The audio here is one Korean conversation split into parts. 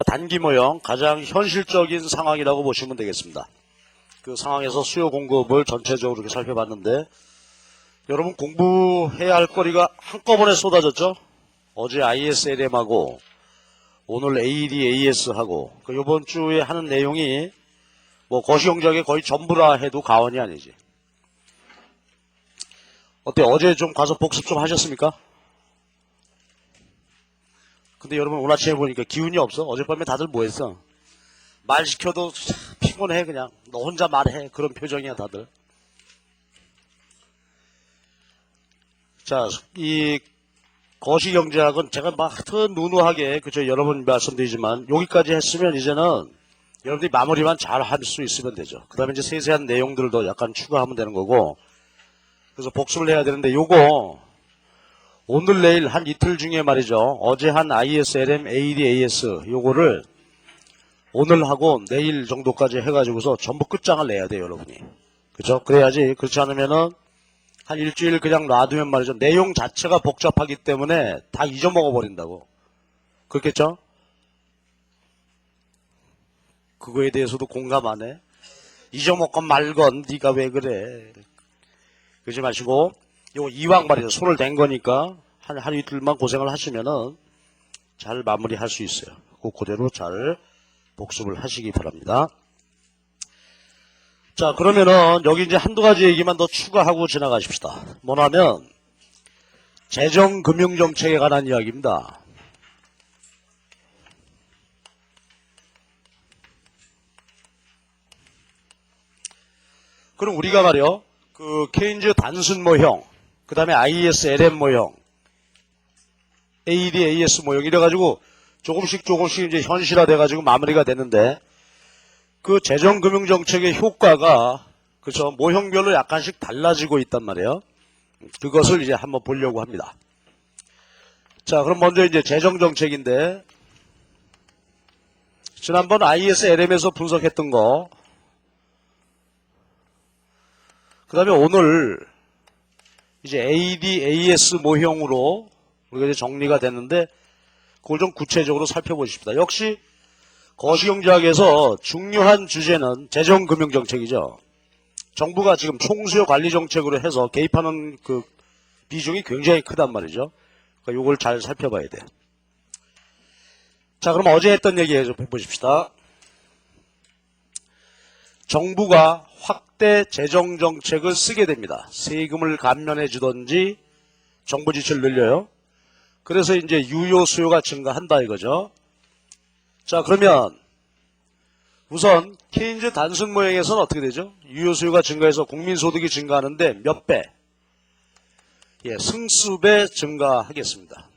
단기 모형 가장 현실적인 상황이라고 보시면 되겠습니다. 그 상황에서 수요 공급을 전체적으로 이렇게 살펴봤는데 여러분 공부해야 할 거리가 한꺼번에 쏟아졌죠? 어제 ISLM하고 오늘 ADAS하고 그 이번 주에 하는 내용이 뭐 거시경제학의 거의 전부라 해도 과언이 아니지. 어때? 어제 좀 가서 복습 좀 하셨습니까? 근데 여러분 오늘 아침에 보니까 기운이 없어. 어젯밤에 다들 뭐 했어? 말 시켜도 피곤해. 그냥 너 혼자 말해. 그런 표정이야 다들. 자, 이 거시경제학은 제가 막 하여튼 누누하게 그저 여러 번 말씀드리지만 여기까지 했으면 이제는 여러분들이 마무리만 잘 할 수 있으면 되죠. 그 다음에 이제 세세한 내용들도 약간 추가하면 되는 거고, 그래서 복습을 해야 되는데 요거 오늘 내일 한 이틀 중에 말이죠. 어제 한 ISLM, ADAS 요거를 오늘 하고 내일 정도까지 해가지고서 전부 끝장을 내야 돼요, 여러분이. 그죠? 그래야지. 그렇지 않으면은 한 일주일 그냥 놔두면 말이죠. 내용 자체가 복잡하기 때문에 다 잊어먹어 버린다고. 그렇겠죠? 그거에 대해서도 공감 안 해? 잊어먹건 말건 네가 왜 그래? 그러지 마시고 요 이왕 말이죠. 손을 댄 거니까 하루 이틀만 고생을 하시면은 잘 마무리할 수 있어요. 그대로 잘 복습을 하시기 바랍니다. 자, 그러면은 여기 이제 한두 가지 얘기만 더 추가하고 지나가십시다. 뭐냐면 재정금융정책에 관한 이야기입니다. 그럼 우리가 말이요, 그 케인즈 단순 모형, 그 다음에 ISLM 모형, ADAS 모형 이래가지고 조금씩 이제 현실화돼가지고 마무리가 됐는데 그 재정금융정책의 효과가 그죠 모형별로 약간씩 달라지고 있단 말이에요. 그것을 이제 한번 보려고 합니다. 자, 그럼 먼저 이제 재정정책인데 지난번 ISLM에서 분석했던 거, 그 다음에 오늘 이제 ADAS 모형으로 우리가 이제 정리가 됐는데 그걸 좀 구체적으로 살펴보십시다. 역시 거시경제학에서 중요한 주제는 재정금융정책이죠. 정부가 지금 총수요 관리정책으로 해서 개입하는 그 비중이 굉장히 크단 말이죠. 그러니까 이걸 잘 살펴봐야 돼. 자, 그럼 어제 했던 얘기 좀 해보십시다. 정부가 확대 재정정책을 쓰게 됩니다. 세금을 감면해 주던지 정부 지출을 늘려요. 그래서 이제 유효 수요가 증가한다 이거죠. 자, 그러면 우선 케인즈 단순 모형에서는 어떻게 되죠? 유효 수요가 증가해서 국민소득이 증가하는데 몇 배? 예, 승수배 증가하겠습니다.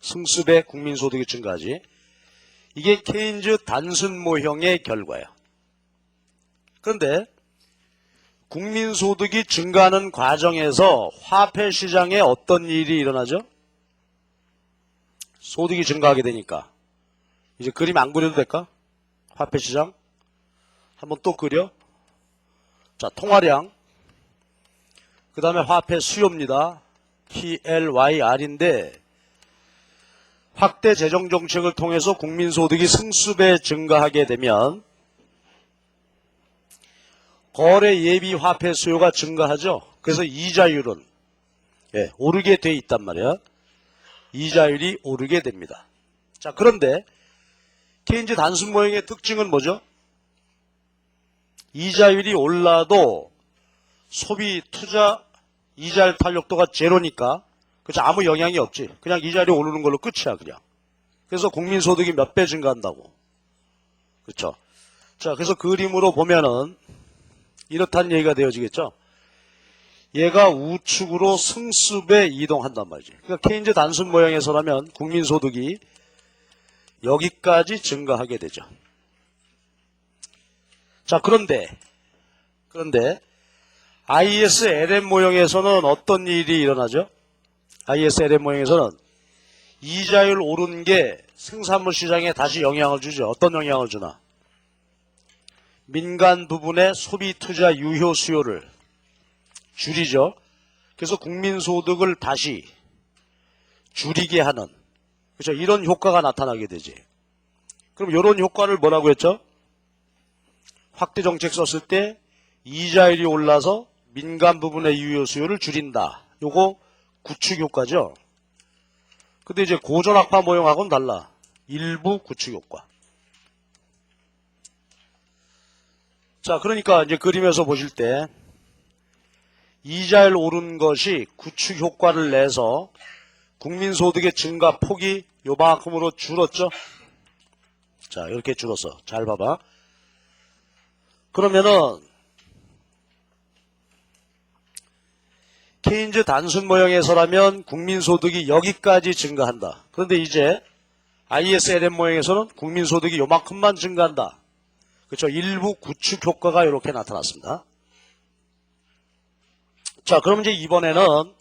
승수배 국민소득이 증가하지. 이게 케인즈 단순 모형의 결과예요. 그런데 국민소득이 증가하는 과정에서 화폐 시장에 어떤 일이 일어나죠? 소득이 증가하게 되니까. 이제 그림 안 그려도 될까? 화폐 시장. 한번 또 그려. 자, 통화량. 그 다음에 화폐 수요입니다. PLYR인데 확대 재정정책을 통해서 국민소득이 승수배 증가하게 되면 거래 예비 화폐 수요가 증가하죠. 그래서 이자율은 오르게 돼 있단 말이야. 이자율이 오르게 됩니다. 자, 그런데 케인즈 단순 모형의 특징은 뭐죠? 이자율이 올라도 소비, 투자, 이자율 탄력도가 제로니까 그렇죠? 아무 영향이 없지. 그냥 이자율이 오르는 걸로 끝이야 그냥. 그래서 국민소득이 몇 배 증가한다고. 그렇죠? 자, 그래서 그림으로 보면은 이렇다는 얘기가 되어지겠죠. 얘가 우측으로 승수배 이동한단 말이지. 그러니까 케인즈 단순 모형에서라면 국민소득이 여기까지 증가하게 되죠. 자, 그런데 ISLM 모형에서는 어떤 일이 일어나죠? ISLM 모형에서는 이자율 오르는 게 생산물 시장에 다시 영향을 주죠. 어떤 영향을 주나? 민간 부분의 소비 투자 유효 수요를 줄이죠. 그래서 국민소득을 다시 줄이게 하는, 그렇죠? 이런 효과가 나타나게 되지. 그럼 이런 효과를 뭐라고 했죠? 확대 정책 썼을 때 이자율이 올라서 민간 부분의 유효 수요를 줄인다. 요거 구축 효과죠. 근데 이제 고전악파 모형하고는 달라. 일부 구축 효과. 자, 그러니까 이제 그림에서 보실 때 이자율 오른 것이 구축 효과를 내서 국민소득의 증가 폭이 요만큼으로 줄었죠. 자, 이렇게 줄었어. 잘 봐봐. 그러면은 케인즈 단순 모형에서라면 국민소득이 여기까지 증가한다. 그런데 이제 ISLM 모형에서는 국민소득이 요만큼만 증가한다. 그렇죠. 일부 구축 효과가 이렇게 나타났습니다. 자, 그럼 이제 이번에는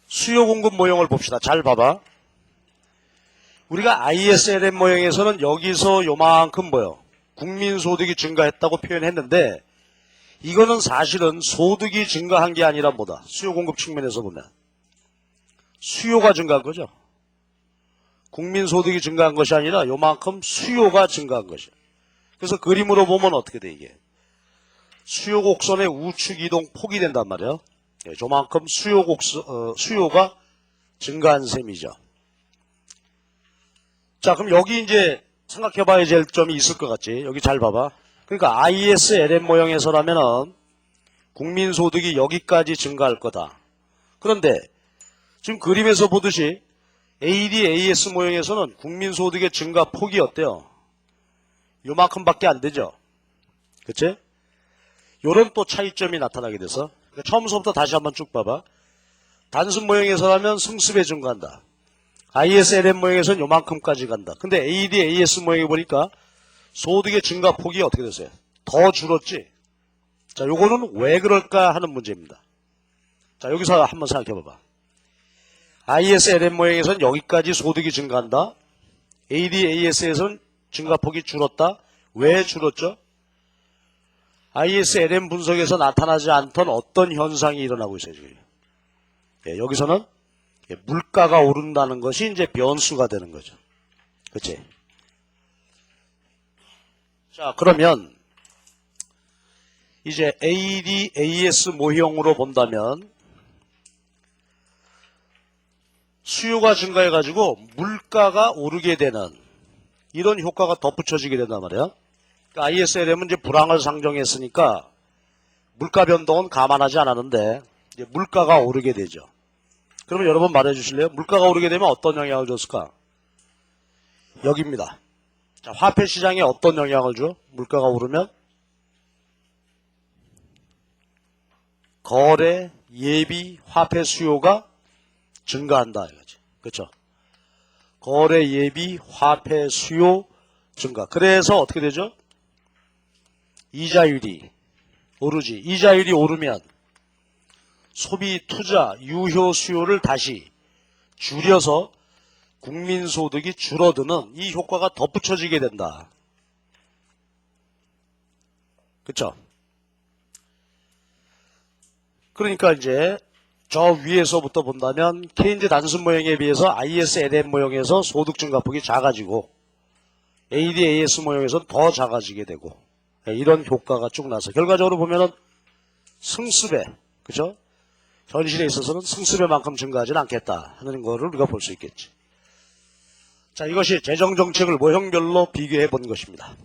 수요 공급 모형을 봅시다. 잘 봐봐. 우리가 ISLM 모형에서는 여기서 요만큼 뭐요? 국민소득이 증가했다고 표현했는데 이거는 사실은 소득이 증가한 게 아니라 뭐다? 수요 공급 측면에서 보면 수요가 증가한 거죠. 국민소득이 증가한 것이 아니라 요만큼 수요가 증가한 것이에요. 그래서 그림으로 보면 어떻게 돼 이게? 수요 곡선의 우측 이동 폭이 된단 말이에요. 네, 요만큼 수요가 증가한 셈이죠. 자, 그럼 여기 이제 생각해 봐야 될 점이 있을 것 같지? 여기 잘 봐봐. 그러니까 ISLM 모형에서라면은 국민소득이 여기까지 증가할 거다. 그런데 지금 그림에서 보듯이 ADAS 모형에서는 국민소득의 증가 폭이 어때요? 요만큼밖에 안 되죠. 그치? 요런 또 차이점이 나타나게 돼서 그러니까 처음부터 다시 한번 쭉 봐봐. 단순 모형에서라면 승습에 증가한다. ISLM 모형에서는 요만큼까지 간다. 근데 ADAS 모형에 보니까 소득의 증가 폭이 어떻게 됐어요? 더 줄었지? 자, 요거는 왜 그럴까 하는 문제입니다. 자, 여기서 한번 생각해 봐봐. ISLM 모형에서는 여기까지 소득이 증가한다. ADAS에서는 증가폭이 줄었다. 왜 줄었죠? ISLM 분석에서 나타나지 않던 어떤 현상이 일어나고 있어요, 지금. 예, 여기서는 물가가 오른다는 것이 이제 변수가 되는 거죠. 그치? 자, 그러면 이제 ADAS 모형으로 본다면 수요가 증가해가지고 물가가 오르게 되는 이런 효과가 덧붙여지게 된단 말이야. 그러니까 ISLM은 이제 불황을 상정했으니까 물가 변동은 감안하지 않았는데 이제 물가가 오르게 되죠. 그러면 여러분 말해 주실래요? 물가가 오르게 되면 어떤 영향을 줬을까? 여기입니다. 자, 화폐 시장에 어떤 영향을 줘? 물가가 오르면 거래 예비 화폐 수요가 증가한다 이거지. 그렇죠? 거래 예비 화폐 수요 증가. 그래서 어떻게 되죠? 이자율이 오르지. 이자율이 오르면 소비, 투자, 유효 수요를 다시 줄여서 국민소득이 줄어드는 이 효과가 덧붙여지게 된다. 그렇죠? 그러니까 이제 저 위에서부터 본다면 케인즈 단순 모형에 비해서 ISLM 모형에서 소득 증가폭이 작아지고 ADAS 모형에서는 더 작아지게 되고 이런 효과가 쭉 나서 결과적으로 보면은 승습에 그죠? 현실에 있어서는 승습에만큼 증가하지는 않겠다 하는 거를 우리가 볼 수 있겠지. 자, 이것이 재정정책을 모형별로 비교해 본 것입니다.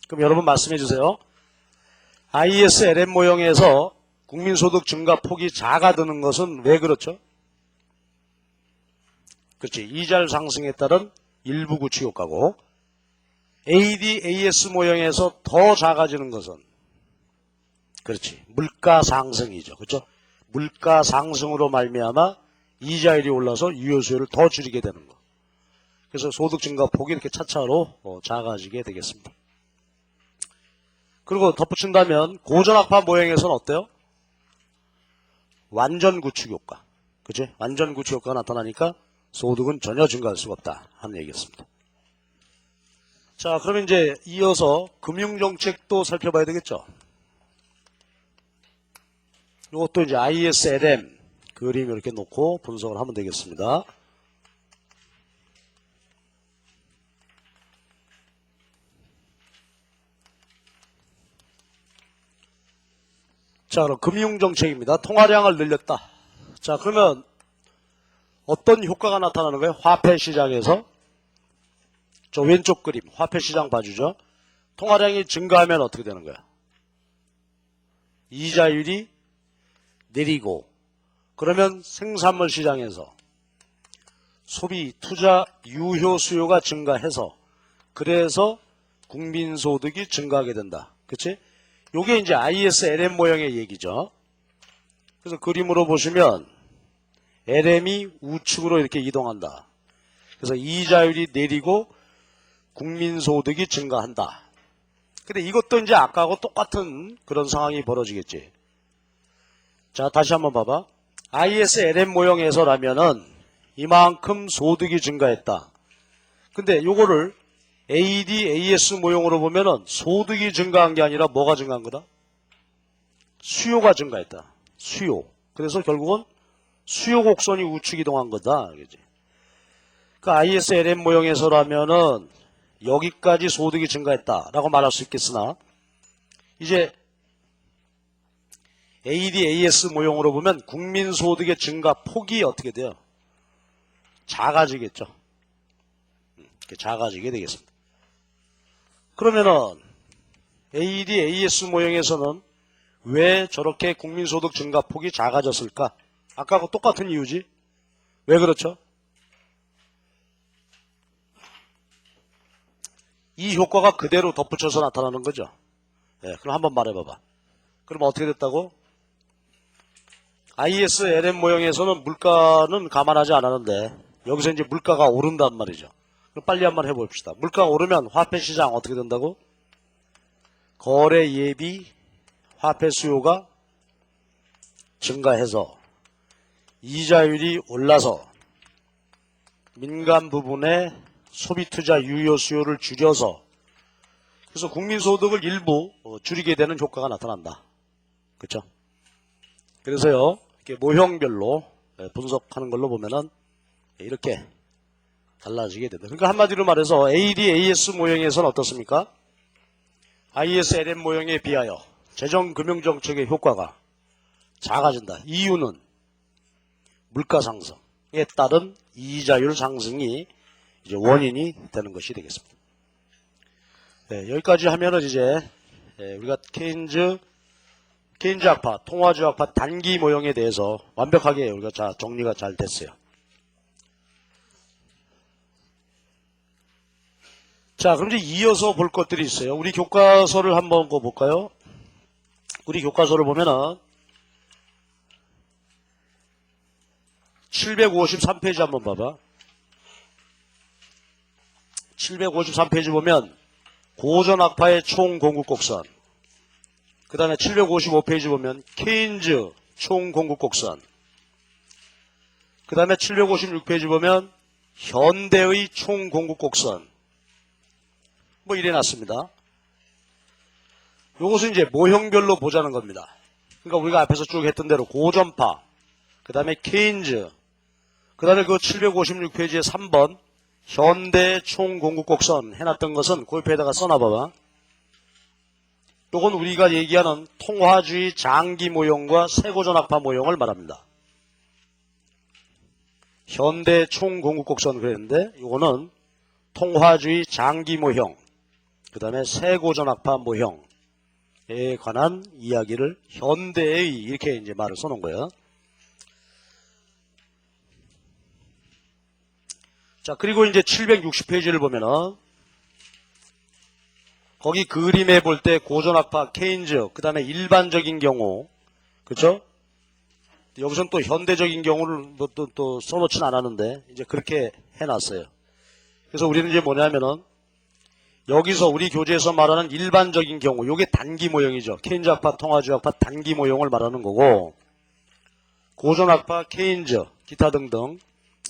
그럼 여러분 말씀해 주세요. ISLM 모형에서 국민소득 증가 폭이 작아드는 것은 왜 그렇죠? 그렇지. 이자율 상승에 따른 일부 구축 효과고 ADAS 모형에서 더 작아지는 것은 그렇지. 물가 상승이죠. 그렇죠? 물가 상승으로 말미암아 이자율이 올라서 유효 수요를 더 줄이게 되는 거. 그래서 소득 증가 폭이 이렇게 차차로 작아지게 되겠습니다. 그리고 덧붙인다면 고전악파 모형에서는 어때요? 완전 구축 효과. 그치? 완전 구축 효과가 나타나니까 소득은 전혀 증가할 수가 없다 하는 얘기였습니다. 자, 그럼 이제 이어서 금융정책도 살펴봐야 되겠죠? 이것도 이제 ISLM 그림 이렇게 놓고 분석을 하면 되겠습니다. 자, 그럼 금융정책입니다. 통화량을 늘렸다. 자, 그러면 어떤 효과가 나타나는 거예요? 화폐시장에서. 저 왼쪽 그림, 화폐시장 봐주죠. 통화량이 증가하면 어떻게 되는 거야? 이자율이 내리고, 그러면 생산물 시장에서 소비, 투자, 유효 수요가 증가해서, 그래서 국민소득이 증가하게 된다. 그치? 요게 이제 ISLM 모형의 얘기죠. 그래서 그림으로 보시면 LM이 우측으로 이렇게 이동한다. 그래서 이자율이 내리고 국민소득이 증가한다. 근데 이것도 이제 아까하고 똑같은 그런 상황이 벌어지겠지. 자, 다시 한번 봐봐. ISLM 모형에서라면은 이만큼 소득이 증가했다. 근데 요거를 ADAS 모형으로 보면은 소득이 증가한 게 아니라 뭐가 증가한 거다? 수요가 증가했다. 수요. 그래서 결국은 수요 곡선이 우측 이동한 거다. 그지? 그 ISLM 모형에서라면은 여기까지 소득이 증가했다라고 말할 수 있겠으나 이제 ADAS 모형으로 보면 국민소득의 증가 폭이 어떻게 돼요? 작아지겠죠. 작아지게 되겠습니다. 그러면은 ADAS 모형에서는 왜 저렇게 국민소득 증가 폭이 작아졌을까? 아까하고 똑같은 이유지. 왜 그렇죠? 이 효과가 그대로 덧붙여서 나타나는 거죠. 네, 그럼 한번 말해봐봐. 그럼 어떻게 됐다고? ISLM 모형에서는 물가는 감안하지 않았는데 여기서 이제 물가가 오른단 말이죠. 그럼 빨리 한번 해봅시다. 물가가 오르면 화폐시장 어떻게 된다고? 거래 예비 화폐 수요가 증가해서 이자율이 올라서 민간 부분의 소비투자 유효 수요를 줄여서 그래서 국민소득을 일부 줄이게 되는 효과가 나타난다. 그렇죠? 그래서요 이렇게 모형별로 분석하는 걸로 보면은 이렇게 달라지게 된다. 그러니까 한마디로 말해서 ADAS 모형에서는 어떻습니까? ISLM 모형에 비하여 재정금융정책의 효과가 작아진다. 이유는 물가 상승에 따른 이자율 상승이 이제 원인이 되는 것이 되겠습니다. 네, 여기까지 하면은 이제 우리가 케인즈 악파, 통화주 악파 단기 모형에 대해서 완벽하게 우리가 정리가 잘 됐어요. 자, 그럼 이제 이어서 볼 것들이 있어요. 우리 교과서를 한번 볼까요? 우리 교과서를 보면은 753페이지 한번 봐봐. 753페이지 보면 고전 악파의 총 공급 곡선. 그 다음에 755페이지 보면 케인즈 총 공급 곡선. 그 다음에 756페이지 보면 현대의 총 공급 곡선. 뭐 이래 놨습니다. 요것은 이제 모형별로 보자는 겁니다. 그러니까 우리가 앞에서 쭉 했던 대로 고전파, 그 다음에 케인즈, 그 다음에 그 756페이지에 3번 현대 총 공급 곡선 해놨던 것은 그 옆에다가 써놔봐봐. 요건 우리가 얘기하는 통화주의 장기 모형과 세고전 악파 모형을 말합니다. 현대 총 공급 곡선 그랬는데 요거는 통화주의 장기 모형, 그 다음에 세고전 악파 모형에 관한 이야기를 현대의 이렇게 이제 말을 써놓은 거예요. 자, 그리고 이제 760페이지를 보면은 거기 그림에 볼 때 고전악파, 케인즈, 그 다음에 일반적인 경우, 그쵸? 여기서는 또 현대적인 경우를 또 써놓진 않았는데, 이제 그렇게 해놨어요. 그래서 우리는 이제 뭐냐면은, 여기서 우리 교재에서 말하는 일반적인 경우, 요게 단기 모형이죠. 케인즈 악파, 통화주 악파 단기 모형을 말하는 거고, 고전악파, 케인즈, 기타 등등,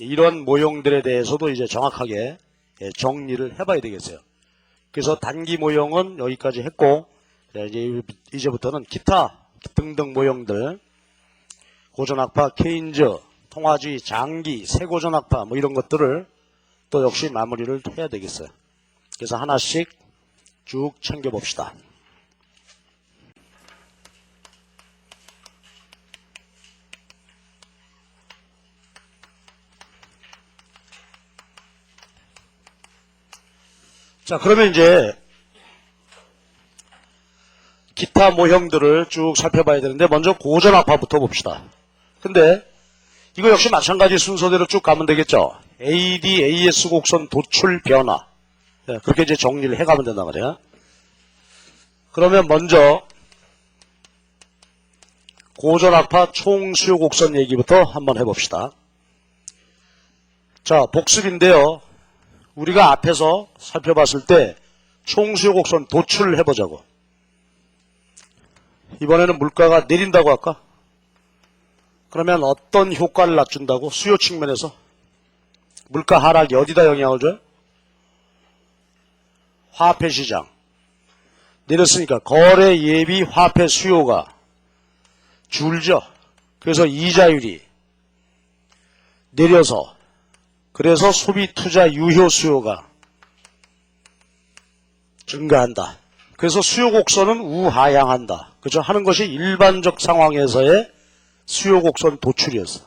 이런 모형들에 대해서도 이제 정확하게 정리를 해봐야 되겠어요. 그래서 단기 모형은 여기까지 했고, 이제부터는 기타 등등 모형들, 고전악파, 케인즈, 통화주의, 장기, 세고전악파 뭐 이런 것들을 또 역시 마무리를 해야 되겠어요. 그래서 하나씩 쭉 챙겨봅시다. 자, 그러면 이제 기타 모형들을 쭉 살펴봐야 되는데 먼저 고전압파부터 봅시다. 근데 이거 역시 마찬가지 순서대로 쭉 가면 되겠죠. AD, AS 곡선 도출 변화. 네, 그렇게 이제 정리를 해가면 된단 말이야. 그러면 먼저 고전압파 총수요 곡선 얘기부터 한번 해봅시다. 자, 복습인데요. 우리가 앞에서 살펴봤을 때 총수요 곡선 도출을 해보자고. 이번에는 물가가 내린다고 할까? 그러면 어떤 효과를 낮춘다고? 수요 측면에서. 물가 하락이 어디다 영향을 줘요? 화폐 시장. 내렸으니까 거래 예비 화폐 수요가 줄죠. 그래서 이자율이 내려서 그래서 소비 투자 유효 수요가 증가한다. 그래서 수요 곡선은 우하향한다. 그죠? 하는 것이 일반적 상황에서의 수요 곡선 도출이었어.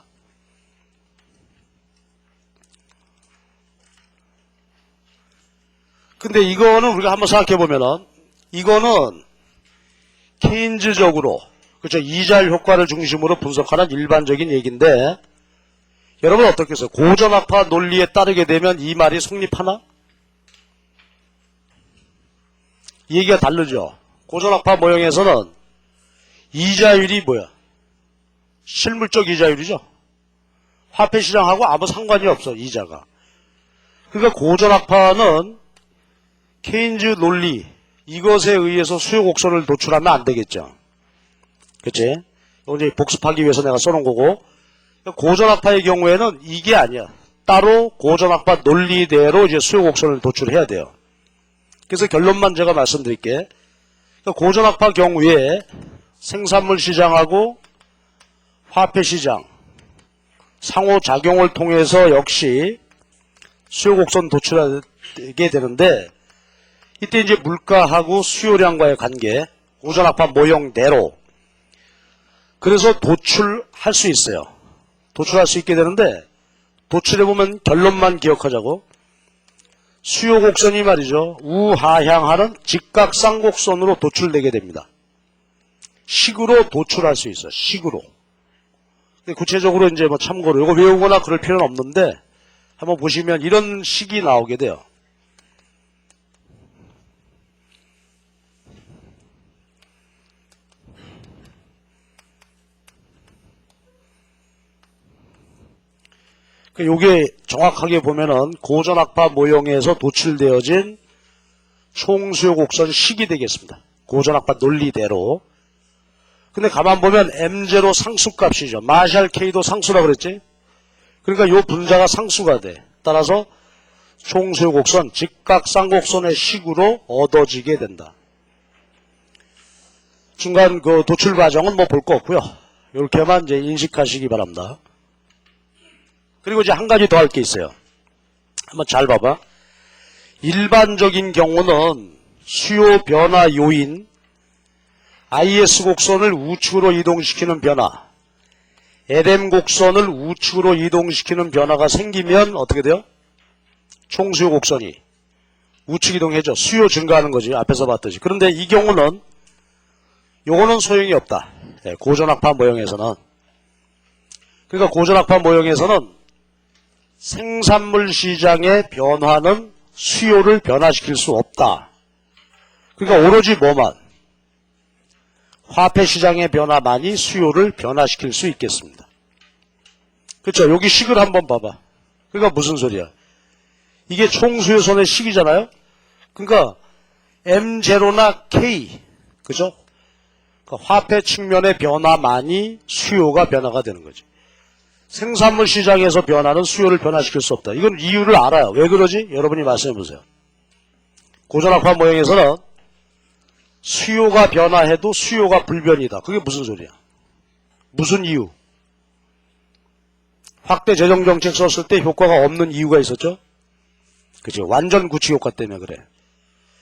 근데 이거는 우리가 한번 생각해 보면은 이거는 케인즈적으로 그죠? 이자율 효과를 중심으로 분석하는 일반적인 얘기인데 여러분 어떻겠어요? 고전압파 논리에 따르게 되면 이 말이 성립하나? 이 얘기가 다르죠. 고전압파 모형에서는 이자율이 뭐야? 실물적 이자율이죠. 화폐 시장하고 아무 상관이 없어, 이자가. 그러니까 고전압파는 케인즈 논리 이것에 의해서 수요 곡선을 도출하면 안 되겠죠. 그치? 이거 이제 복습하기 위해서 내가 써놓은 거고 고전압파의 경우에는 이게 아니야. 따로 고전압파 논리대로 이제 수요 곡선을 도출해야 돼요. 그래서 결론만 제가 말씀드릴게. 고전압파 경우에 생산물 시장하고 화폐 시장 상호작용을 통해서 역시 수요 곡선 도출하게 되는데 이때 이제 물가하고 수요량과의 관계 고전압파 모형대로 그래서 도출할 수 있어요. 도출할 수 있게 되는데 도출해보면 결론만 기억하자고. 수요 곡선이 말이죠. 우하향하는 직각상 곡선으로 도출되게 됩니다. 식으로 도출할 수 있어요. 식으로. 구체적으로 이제 뭐 참고로 이거 외우거나 그럴 필요는 없는데 한번 보시면 이런 식이 나오게 돼요. 요게 정확하게 보면은 고전압파 모형에서 도출되어진 총수요 곡선 식이 되겠습니다. 고전압파 논리대로. 근데 가만 보면 M0 상수값이죠. 마샬 K도 상수라 그랬지? 그러니까 요 분자가 상수가 돼. 따라서 총수요 곡선, 직각쌍곡선의 식으로 얻어지게 된다. 중간 그 도출 과정은 뭐 볼 거 없고요. 이렇게만 이제 인식하시기 바랍니다. 그리고 이제 한 가지 더 할 게 있어요. 한번 잘 봐봐. 일반적인 경우는 수요 변화 요인 IS 곡선을 우측으로 이동시키는 변화, LM 곡선을 우측으로 이동시키는 변화가 생기면 어떻게 돼요? 총수요 곡선이 우측 이동해죠. 수요 증가하는 거지. 앞에서 봤듯이. 그런데 이 경우는 요거는 소용이 없다. 고전압파 모형에서는. 그러니까 고전압파 모형에서는 생산물 시장의 변화는 수요를 변화시킬 수 없다. 그러니까 오로지 뭐만? 화폐 시장의 변화만이 수요를 변화시킬 수 있겠습니다. 그렇죠? 여기 식을 한번 봐봐. 그러니까 무슨 소리야? 이게 총수요선의 식이잖아요? 그러니까 M0나 K, 그죠? 그러니까 화폐 측면의 변화만이 수요가 변화가 되는 거지. 생산물 시장에서 변화는 수요를 변화시킬 수 없다. 이건 이유를 알아요. 왜 그러지? 여러분이 말씀해 보세요. 고전압파 모형에서는 수요가 변화해도 수요가 불변이다. 그게 무슨 소리야? 무슨 이유? 확대 재정정책 썼을 때 효과가 없는 이유가 있었죠? 그죠? 완전 구치 효과 때문에 그래.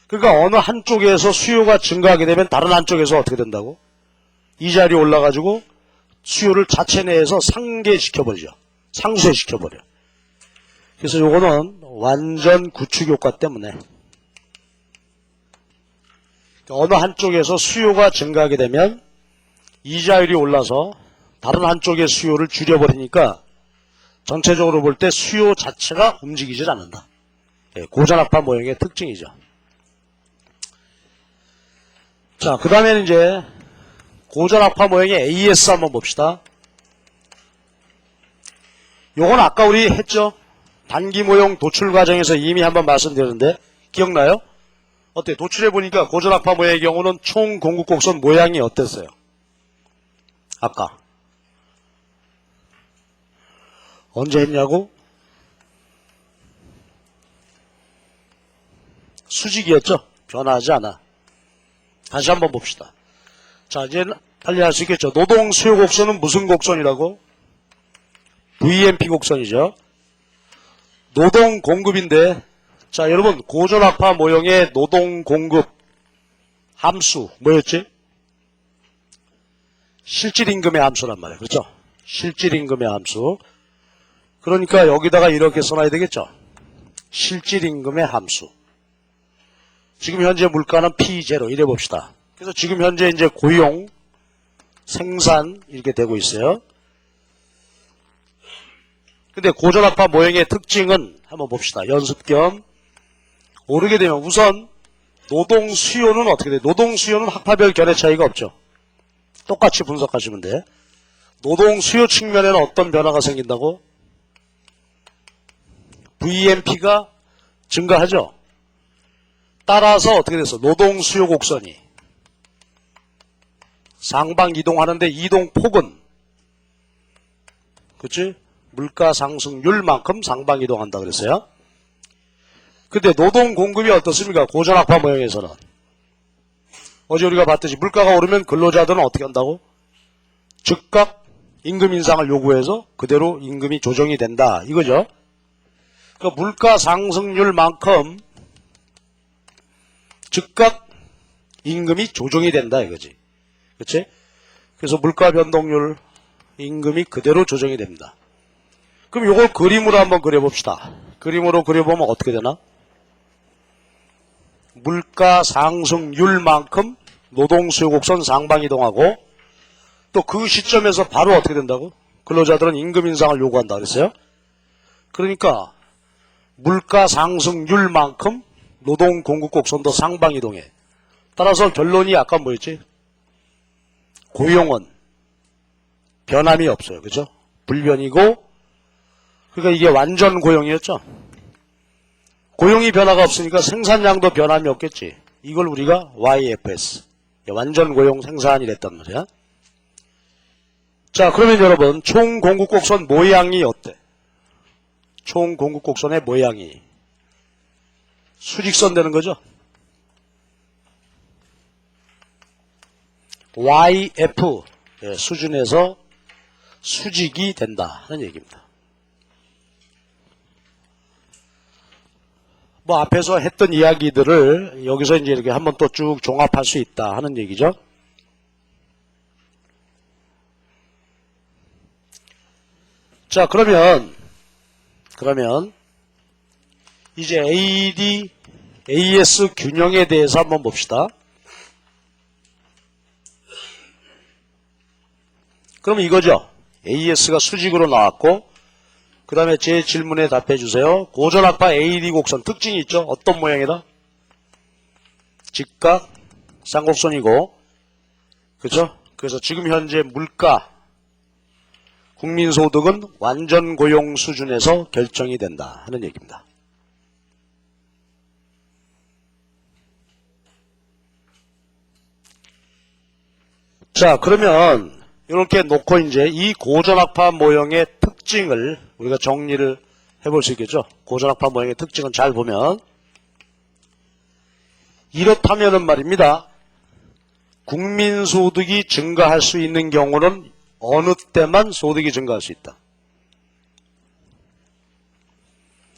그러니까 어느 한쪽에서 수요가 증가하게 되면 다른 한쪽에서 어떻게 된다고? 이자율이 올라가지고 수요를 자체 내에서 상계시켜버리죠. 상쇄시켜버려. 그래서 요거는 완전 구축 효과 때문에 어느 한쪽에서 수요가 증가하게 되면 이자율이 올라서 다른 한쪽의 수요를 줄여버리니까 전체적으로 볼 때 수요 자체가 움직이질 않는다. 고전악파 모형의 특징이죠. 자, 그 다음에는 이제 고전악파 모형의 AS 한번 봅시다. 요건 아까 우리 했죠? 단기 모형 도출 과정에서 이미 한번 말씀드렸는데 기억나요? 어때? 도출해보니까 고전악파 모형의 경우는 총 공급곡선 모양이 어땠어요? 아까 언제 했냐고? 수직이었죠? 변화하지 않아. 다시 한번 봅시다. 자, 이제 빨리 할 수 있겠죠? 노동 수요 곡선은 무슨 곡선이라고? VMP 곡선이죠. 노동 공급인데, 자, 여러분, 고전악파 모형의 노동 공급 함수, 뭐였지? 실질임금의 함수란 말이에요. 그렇죠? 실질임금의 함수. 그러니까 여기다가 이렇게 써놔야 되겠죠? 실질임금의 함수. 지금 현재 물가는 P0 이래 봅시다. 그래서 지금 현재 이제 고용, 생산 이렇게 되고 있어요. 근데 고전악파 모형의 특징은 한번 봅시다. 연습 겸 오르게 되면 우선 노동 수요는 어떻게 돼요? 노동 수요는 학파별 견해 차이가 없죠. 똑같이 분석하시면 돼. 노동 수요 측면에는 어떤 변화가 생긴다고? VMP가 증가하죠. 따라서 어떻게 됐어? 노동 수요 곡선이 상방 이동하는데 이동폭은 그치? 물가 상승률만큼 상방 이동한다 그랬어요. 근데 노동 공급이 어떻습니까? 고전악파 모형에서는 어제 우리가 봤듯이 물가가 오르면 근로자들은 어떻게 한다고? 즉각 임금 인상을 요구해서 그대로 임금이 조정이 된다 이거죠. 그러니까 물가 상승률만큼 즉각 임금이 조정이 된다 이거지. 그치? 그래서 물가 변동률 임금이 그대로 조정이 됩니다. 그럼 요걸 그림으로 한번 그려봅시다. 그림으로 그려보면 어떻게 되나? 물가 상승률만큼 노동수요 곡선 상방 이동하고 또 그 시점에서 바로 어떻게 된다고? 근로자들은 임금 인상을 요구한다 그랬어요. 그러니까 물가 상승률만큼 노동 공급 곡선도 상방 이동해. 따라서 결론이 아까 뭐였지? 고용은 변함이 없어요. 그죠? 불변이고 그러니까 이게 완전 고용이었죠. 고용이 변화가 없으니까 생산량도 변함이 없겠지. 이걸 우리가 YFS 완전 고용 생산이랬단 말이야. 자, 그러면 여러분 총 공급 곡선 모양이 어때? 총 공급 곡선의 모양이 수직선 되는 거죠. YF 수준에서 수직이 된다 하는 얘기입니다. 뭐 앞에서 했던 이야기들을 여기서 이제 이렇게 한번 또 쭉 종합할 수 있다 하는 얘기죠. 자, 그러면 이제 AD, AS 균형에 대해서 한번 봅시다. 그럼 이거죠. AS가 수직으로 나왔고 그 다음에 제 질문에 답해 주세요. 고전악파 AD 곡선 특징이 있죠. 어떤 모양이다? 직각 쌍곡선이고 그렇죠? 그래서 지금 현재 물가 국민소득은 완전 고용 수준에서 결정이 된다 하는 얘기입니다. 자, 그러면 이렇게 놓고 이제 이 고전악파 모형의 특징을 우리가 정리를 해볼 수 있겠죠. 고전악파 모형의 특징은 잘 보면 이렇다면은 말입니다. 국민소득이 증가할 수 있는 경우는 어느 때만 소득이 증가할 수 있다.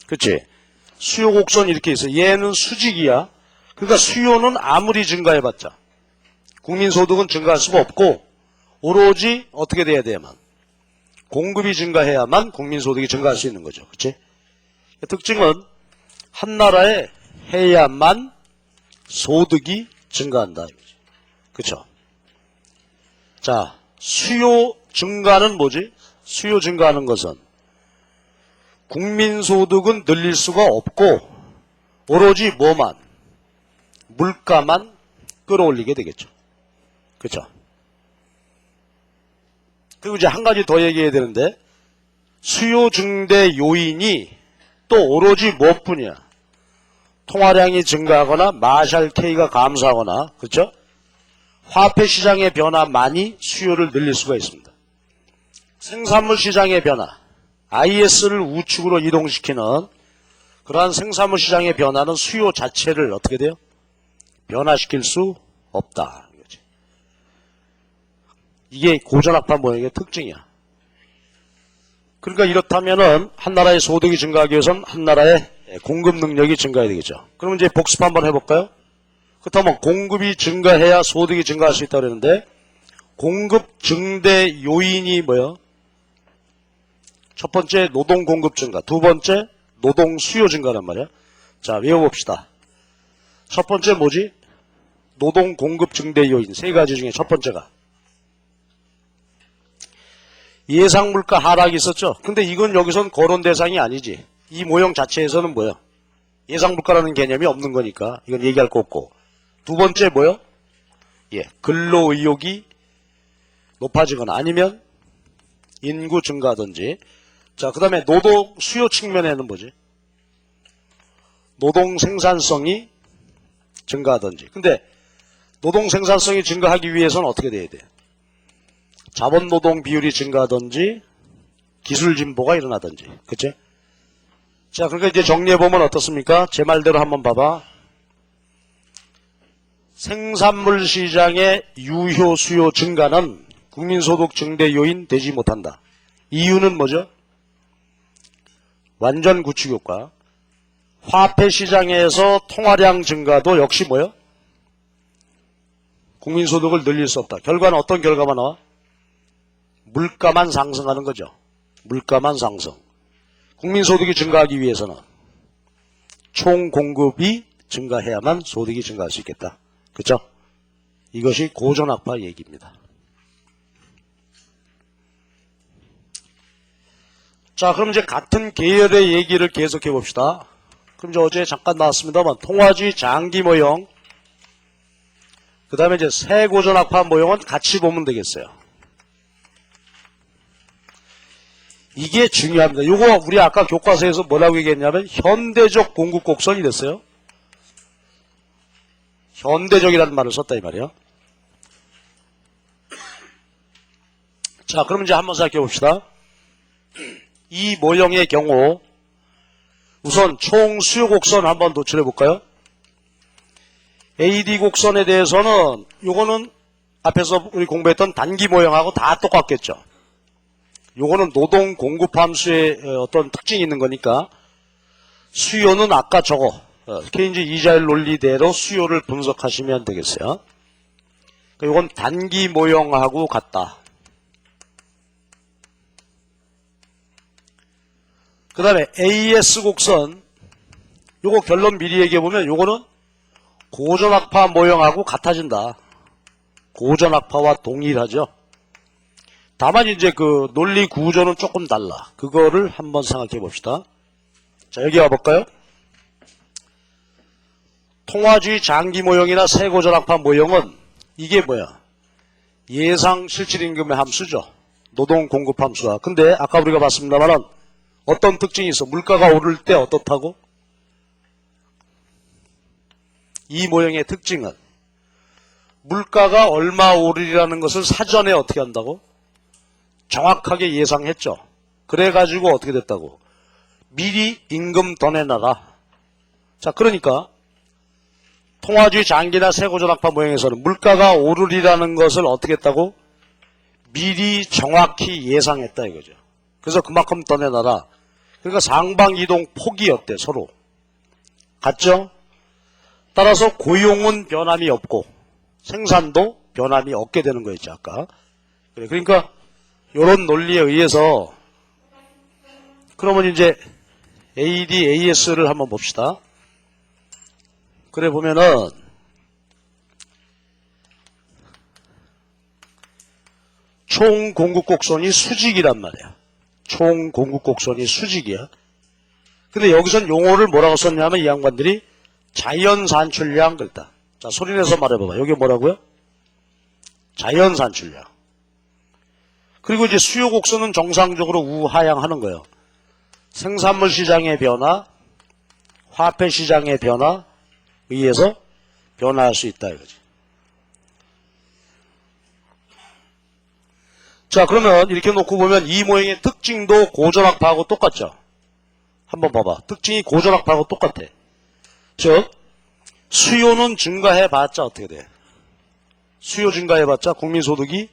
그치? 수요 곡선이 이렇게 있어. 얘는 수직이야. 그러니까 수요는 아무리 증가해봤자 국민소득은 증가할 수가 없고 오로지 어떻게 돼야 돼야만 공급이 증가해야만 국민소득이 증가할 수 있는 거죠. 그치? 특징은 한 나라에 해야만 소득이 증가한다. 그쵸? 자, 수요 증가는 뭐지? 수요 증가하는 것은 국민소득은 늘릴 수가 없고 오로지 뭐만? 물가만 끌어올리게 되겠죠. 그쵸? 그리고 이제 한 가지 더 얘기해야 되는데 수요 증대 요인이 또 오로지 무엇뿐이야? 통화량이 증가하거나 마샬 K가 감소하거나 그렇죠? 화폐 시장의 변화만이 수요를 늘릴 수가 있습니다. 생산물 시장의 변화, IS를 우측으로 이동시키는 그러한 생산물 시장의 변화는 수요 자체를 어떻게 돼요? 변화시킬 수 없다. 이게 고전학파 모형의 특징이야. 그러니까 이렇다면은 한 나라의 소득이 증가하기 위해서는 한 나라의 공급 능력이 증가해야 되겠죠. 그럼 이제 복습 한번 해볼까요? 그렇다면 공급이 증가해야 소득이 증가할 수 있다고 그러는데 공급 증대 요인이 뭐예요? 첫 번째 노동 공급 증가, 두 번째 노동 수요 증가란 말이야. 자, 외워봅시다. 첫 번째 뭐지? 노동 공급 증대 요인 세 가지 중에 첫 번째가 예상 물가 하락이 있었죠. 근데 이건 여기선 거론 대상이 아니지. 이 모형 자체에서는 뭐예요? 예상 물가라는 개념이 없는 거니까 이건 얘기할 거 없고. 두 번째 뭐요? 예, 근로 의욕이 높아지거나 아니면 인구 증가든지. 자, 그 다음에 노동 수요 측면에는 뭐지? 노동 생산성이 증가하든지. 근데 노동 생산성이 증가하기 위해서는 어떻게 돼야 돼? 자본 노동 비율이 증가하든지 기술 진보가 일어나든지. 그치? 자, 그러니까 이제 정리해보면 어떻습니까? 제 말대로 한번 봐봐. 생산물 시장의 유효 수요 증가는 국민소득 증대 요인 되지 못한다. 이유는 뭐죠? 완전 구축 효과. 화폐 시장에서 통화량 증가도 역시 뭐요? 국민소득을 늘릴 수 없다. 결과는 어떤 결과가 나와? 물가만 상승하는 거죠. 물가만 상승. 국민소득이 증가하기 위해서는 총 공급이 증가해야만 소득이 증가할 수 있겠다. 그렇죠? 이것이 고전학파 얘기입니다. 자, 그럼 이제 같은 계열의 얘기를 계속해 봅시다. 그럼 이제 어제 잠깐 나왔습니다만 통화주의 장기 모형, 그 다음에 이제 새 고전학파 모형은 같이 보면 되겠어요. 이게 중요합니다. 요거 우리 아까 교과서에서 뭐라고 얘기했냐면 현대적 공급 곡선이 됐어요. 현대적이라는 말을 썼다 이 말이에요. 자, 그럼 이제 한번 생각해 봅시다. 이 모형의 경우 우선 총 수요 곡선 한번 도출해 볼까요? AD 곡선에 대해서는 요거는 앞에서 우리 공부했던 단기 모형하고 다 똑같겠죠. 요거는 노동 공급 함수의 어떤 특징이 있는 거니까 수요는 아까 저거 케인즈 이자율 논리대로 수요를 분석하시면 되겠어요. 요건 단기 모형하고 같다. 그 다음에 AS 곡선, 요거 결론 미리 얘기해보면 요거는 고전학파 모형하고 같아진다. 고전학파와 동일하죠. 다만 이제 그 논리 구조는 조금 달라. 그거를 한번 생각해 봅시다. 자, 여기 와볼까요? 통화주의 장기 모형이나 새 고전학파 모형은 이게 뭐야? 예상 실질임금의 함수죠. 노동 공급 함수가. 근데 아까 우리가 봤습니다만은 어떤 특징이 있어? 물가가 오를 때 어떻다고? 이 모형의 특징은 물가가 얼마 오르리라는 것을 사전에 어떻게 한다고? 정확하게 예상했죠. 그래가지고 어떻게 됐다고? 미리 임금 더 내놔라. 자, 그러니까 통화주의 장기나 새 고전학파 모형에서는 물가가 오르리라는 것을 어떻게 했다고? 미리 정확히 예상했다 이거죠. 그래서 그만큼 더 내놔라. 그러니까 상방이동 폭이 어때? 서로 같죠? 따라서 고용은 변함이 없고 생산도 변함이 없게 되는 거였죠 아까. 그러니까 이런 논리에 의해서 그러면 이제 AD, AS를 한번 봅시다. 그래 보면은 총 공급 곡선이 수직이란 말이야. 총 공급 곡선이 수직이야. 근데 여기선 용어를 뭐라고 썼냐면 이 양반들이 자연 산출량 그랬다. 자, 소리내서 말해봐봐. 여기 뭐라고요? 자연 산출량. 그리고 이제 수요 곡선은 정상적으로 우하향하는 거예요. 생산물 시장의 변화, 화폐 시장의 변화 의해서 변화할 수 있다 이거지. 자, 그러면 이렇게 놓고 보면 이 모형의 특징도 고전학파하고 똑같죠. 한번 봐봐. 특징이 고전학파하고 똑같아. 즉 수요는 증가해봤자 어떻게 돼? 수요 증가해봤자 국민소득이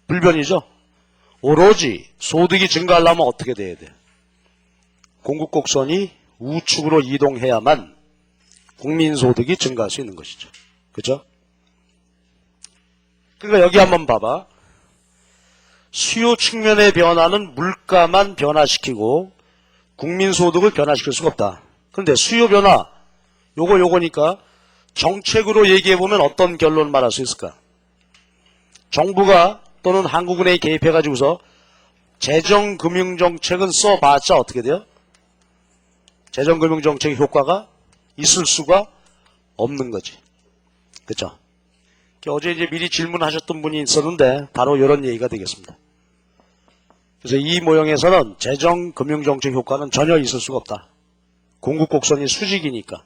불변이죠. 오로지 소득이 증가하려면 어떻게 돼야 돼? 공급곡선이 우측으로 이동해야만 국민소득이 증가할 수 있는 것이죠. 그죠? 그러니까 여기 한번 봐봐. 수요 측면의 변화는 물가만 변화시키고 국민소득을 변화시킬 수가 없다. 그런데 수요 변화, 요거니까 정책으로 얘기해보면 어떤 결론을 말할 수 있을까? 정부가 또는 한국은행이 개입해가지고서 재정금융정책은 써봤자 어떻게 돼요? 재정금융정책의 효과가 있을 수가 없는 거지. 그렇죠? 어제 이제 미리 질문하셨던 분이 있었는데 바로 이런 얘기가 되겠습니다. 그래서 이 모형에서는 재정금융정책 효과는 전혀 있을 수가 없다. 공급곡선이 수직이니까.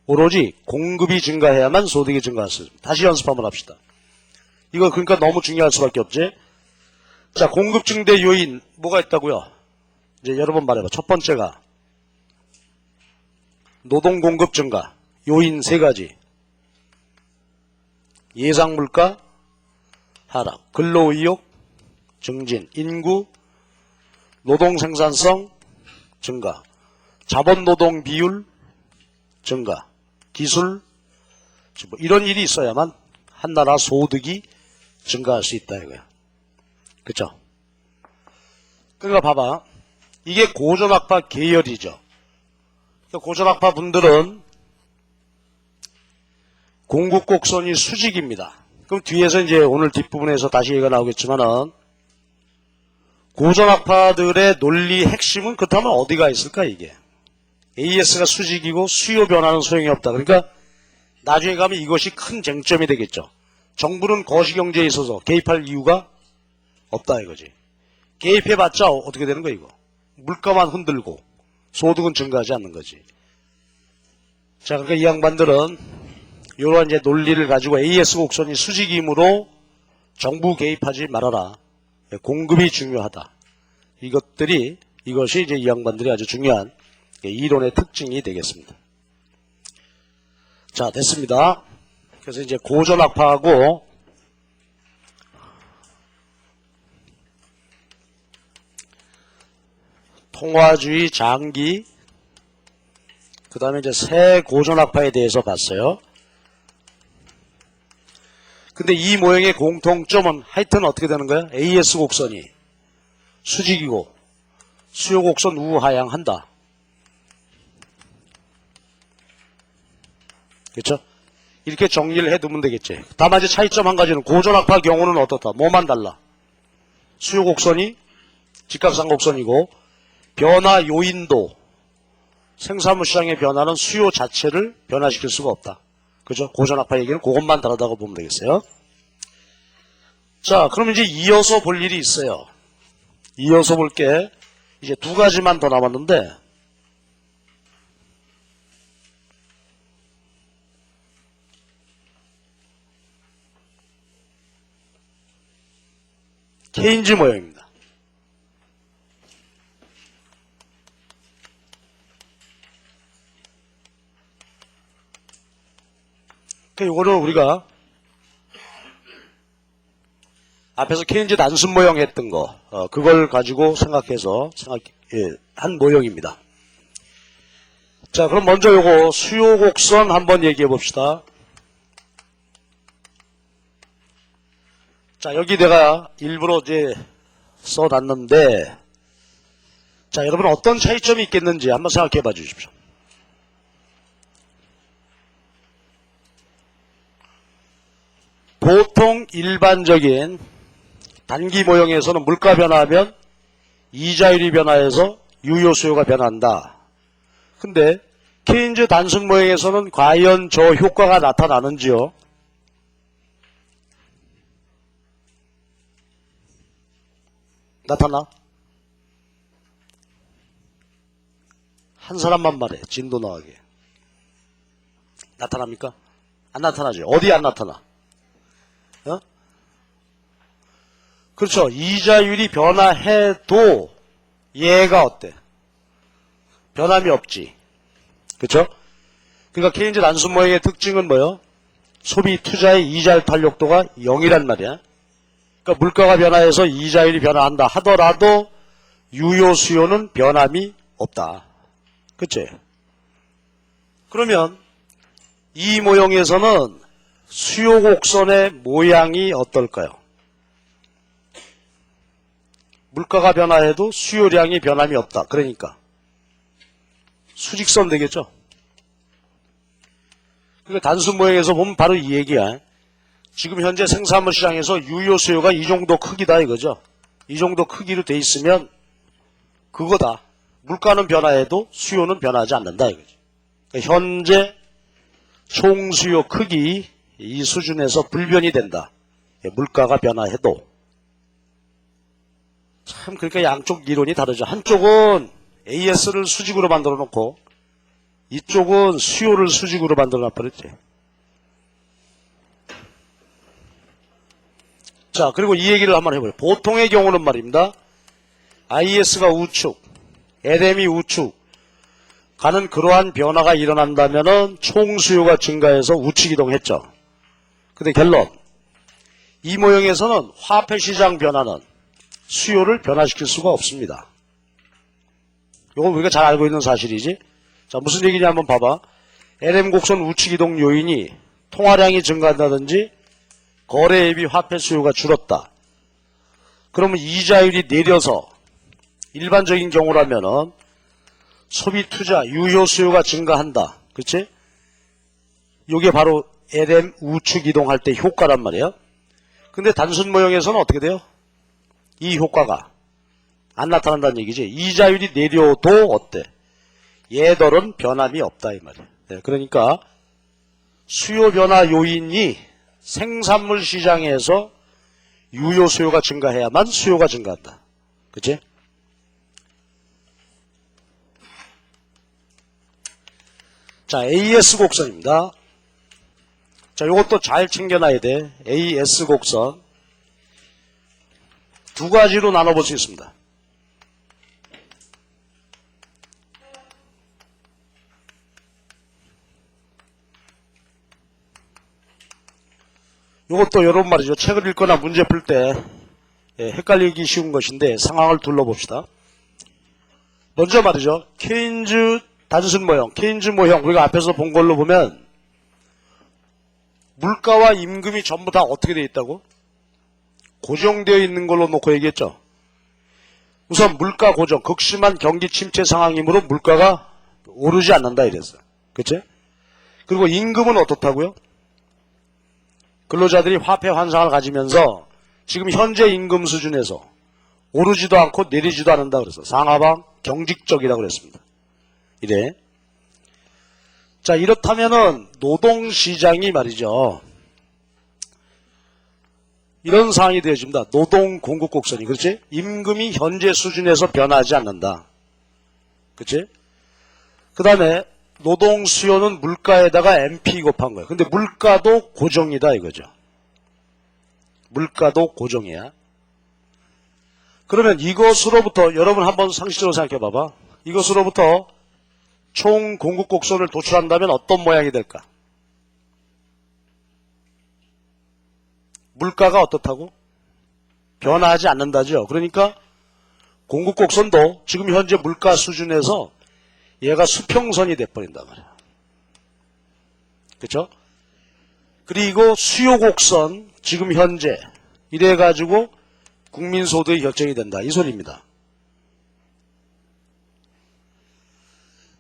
오로지 공급이 증가해야만 소득이 증가할 수 있습니다. 다시 연습 한번 합시다. 이거 그러니까 너무 중요할 수밖에 없지. 자, 공급 증대 요인 뭐가 있다고요? 이제 여러 번 말해봐. 첫 번째가 노동 공급 증가 요인 세 가지. 예상 물가 하락, 근로 의욕 증진, 인구 노동 생산성 증가, 자본 노동 비율 증가, 기술 뭐 이런 일이 있어야만 한 나라 소득이 증가할 수 있다 이거야. 그쵸? 그러니까 봐봐. 이게 고전학파 계열이죠. 고전학파 분들은 공급곡선이 수직입니다. 그럼 뒤에서 이제 오늘 뒷부분에서 다시 얘기가 나오겠지만은 고전학파들의 논리 핵심은 그렇다면 어디가 있을까 이게? AS가 수직이고 수요 변화는 소용이 없다. 그러니까 나중에 가면 이것이 큰 쟁점이 되겠죠. 정부는 거시경제에 있어서 개입할 이유가 없다 이거지. 개입해봤자 어떻게 되는 거야 이거? 물가만 흔들고 소득은 증가하지 않는 거지. 자, 그러니까 이 양반들은 이런 이제 논리를 가지고 AS 곡선이 수직이므로 정부 개입하지 말아라. 공급이 중요하다. 이것이 이제 이 양반들이 아주 중요한 이론의 특징이 되겠습니다. 자, 됐습니다. 그래서 이제 고전학파하고 통화주의 장기, 그 다음에 이제 새 고전학파에 대해서 봤어요. 근데 이 모형의 공통점은 하여튼 어떻게 되는 거야? AS 곡선이 수직이고 수요 곡선 우하향한다. 그렇죠? 이렇게 정리를 해두면 되겠지. 다만 이제 차이점 한 가지는 고전학파 경우는 어떻다? 뭐만 달라? 수요 곡선이 집값상 곡선이고 변화 요인도 생산물 시장의 변화는 수요 자체를 변화시킬 수가 없다. 그죠? 고전학파 얘기는 그것만 다르다고 보면 되겠어요. 자, 그럼 이제 이어서 볼 일이 있어요. 이어서 볼 게 이제 두 가지만 더 남았는데 케인즈 모형입니다. 이거를 우리가 앞에서 케인즈 단순 모형 했던 거 그걸 가지고 생각해서 한 모형입니다. 자, 그럼 먼저 요거 수요 곡선 한번 얘기해 봅시다. 자, 여기 내가 일부러 이제 써놨는데 자, 여러분 어떤 차이점이 있겠는지 한번 생각해 봐 주십시오. 보통 일반적인 단기 모형에서는 물가 변화하면 이자율이 변화해서 유효 수요가 변한다. 근데 케인즈 단순 모형에서는 과연 저 효과가 나타나는지요? 나타나? 한 사람만 말해. 진도 나가게. 나타납니까? 안 나타나죠. 어디 안 나타나? 어? 그렇죠. 이자율이 변화해도 얘가 어때? 변함이 없지. 그렇죠? 그러니까 케인즈 단순 모형의 특징은 뭐예요? 소비 투자의 이자율 탄력도가 0이란 말이야. 그러니까 물가가 변화해서 이자율이 변화한다 하더라도 유효 수요는 변함이 없다. 그치? 그러면 이 모형에서는 수요 곡선의 모양이 어떨까요? 물가가 변화해도 수요량이 변함이 없다. 그러니까 수직선 되겠죠? 그러니까 단순 모형에서 보면 바로 이 얘기야. 지금 현재 생산물 시장에서 유효 수요가 이 정도 크기다 이거죠. 이 정도 크기로 돼 있으면 그거다. 물가는 변화해도 수요는 변하지 않는다 이거죠. 그러니까 현재 총수요 크기 이 수준에서 불변이 된다. 물가가 변화해도. 참 그러니까 양쪽 이론이 다르죠. 한쪽은 AS를 수직으로 만들어 놓고 이쪽은 수요를 수직으로 만들어 놔버렸지. 자, 그리고 이 얘기를 한번 해봐요. 보통의 경우는 말입니다. IS가 우측, LM이 우측 가는 그러한 변화가 일어난다면은 총수요가 증가해서 우측 이동했죠. 근데 결론, 이 모형에서는 화폐 시장 변화는 수요를 변화시킬 수가 없습니다. 이건 우리가 잘 알고 있는 사실이지. 자, 무슨 얘기냐 한번 봐봐. LM 곡선 우측 이동 요인이 통화량이 증가한다든지 거래에 비해 화폐 수요가 줄었다. 그러면 이자율이 내려서 일반적인 경우라면은 소비 투자 유효 수요가 증가한다. 그렇지? 이게 바로 LM 우측 이동할 때 효과란 말이에요. 근데 단순 모형에서는 어떻게 돼요? 이 효과가 안 나타난다는 얘기지. 이자율이 내려도 어때? 얘들은 변함이 없다 이 말이에요. 네, 그러니까 수요 변화 요인이 생산물 시장에서 유효 수요가 증가해야만 수요가 증가한다. 그치? 자, AS 곡선입니다. 자, 요것도 잘 챙겨놔야 돼. AS 곡선. 두 가지로 나눠볼 수 있습니다. 이것도 여러분 말이죠. 책을 읽거나 문제 풀 때 헷갈리기 쉬운 것인데 상황을 둘러봅시다. 먼저 말이죠. 케인즈 단순 모형, 케인즈 모형 우리가 앞에서 본 걸로 보면 물가와 임금이 전부 다 어떻게 되어 있다고? 고정되어 있는 걸로 놓고 얘기했죠. 우선 물가 고정, 극심한 경기 침체 상황이므로 물가가 오르지 않는다 이랬어요. 그치? 그리고 임금은 어떻다고요? 근로자들이 화폐 환상을 가지면서 지금 현재 임금 수준에서 오르지도 않고 내리지도 않는다 그래서 상하방 경직적이라고 그랬습니다. 이래. 자, 이렇다면은 노동시장이 말이죠. 이런 상황이 되어집니다. 노동 공급 곡선이. 그렇지? 임금이 현재 수준에서 변하지 않는다. 그렇지? 그 다음에 노동 수요는 물가에다가 MP 곱한 거예요. 근데 물가도 고정이다 이거죠. 물가도 고정이야. 그러면 이것으로부터 여러분 한번 상식적으로 생각해 봐봐. 이것으로부터 총 공급 곡선을 도출한다면 어떤 모양이 될까? 물가가 어떻다고? 변화하지 않는다죠. 그러니까 공급 곡선도 지금 현재 물가 수준에서 얘가 수평선이 돼버린단 말이야. 그렇죠? 그리고 수요 곡선 지금 현재 이래가지고 국민소득이 결정이 된다. 이 소리입니다.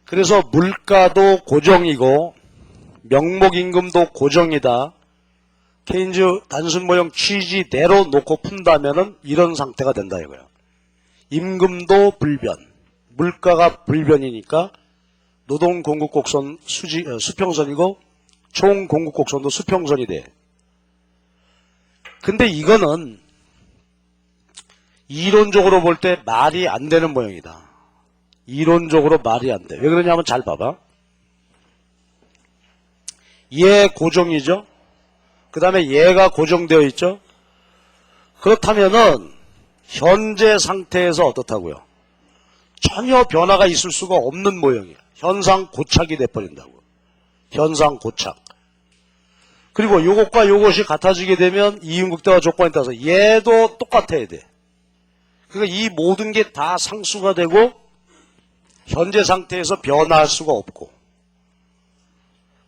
그래서 물가도 고정이고 명목임금도 고정이다. 케인즈 단순 모형 취지대로 놓고 푼다면은 이런 상태가 된다 이거야. 임금도 불변, 물가가 불변이니까 노동 공급 곡선 수평선이고 총 공급 곡선도 수평선이 돼. 근데 이거는 이론적으로 볼 때 말이 안 되는 모형이다. 이론적으로 말이 안 돼. 왜 그러냐면 잘 봐봐. 얘 고정이죠. 그 다음에 얘가 고정되어 있죠. 그렇다면은 현재 상태에서 어떻다고요? 전혀 변화가 있을 수가 없는 모형이에요. 현상 고착이 돼버린다고. 현상 고착. 그리고 요것과 요것이 같아지게 되면 이윤극대화 조건에 따라서 얘도 똑같아야 돼. 그러니까 이 모든 게 다 상수가 되고 현재 상태에서 변화할 수가 없고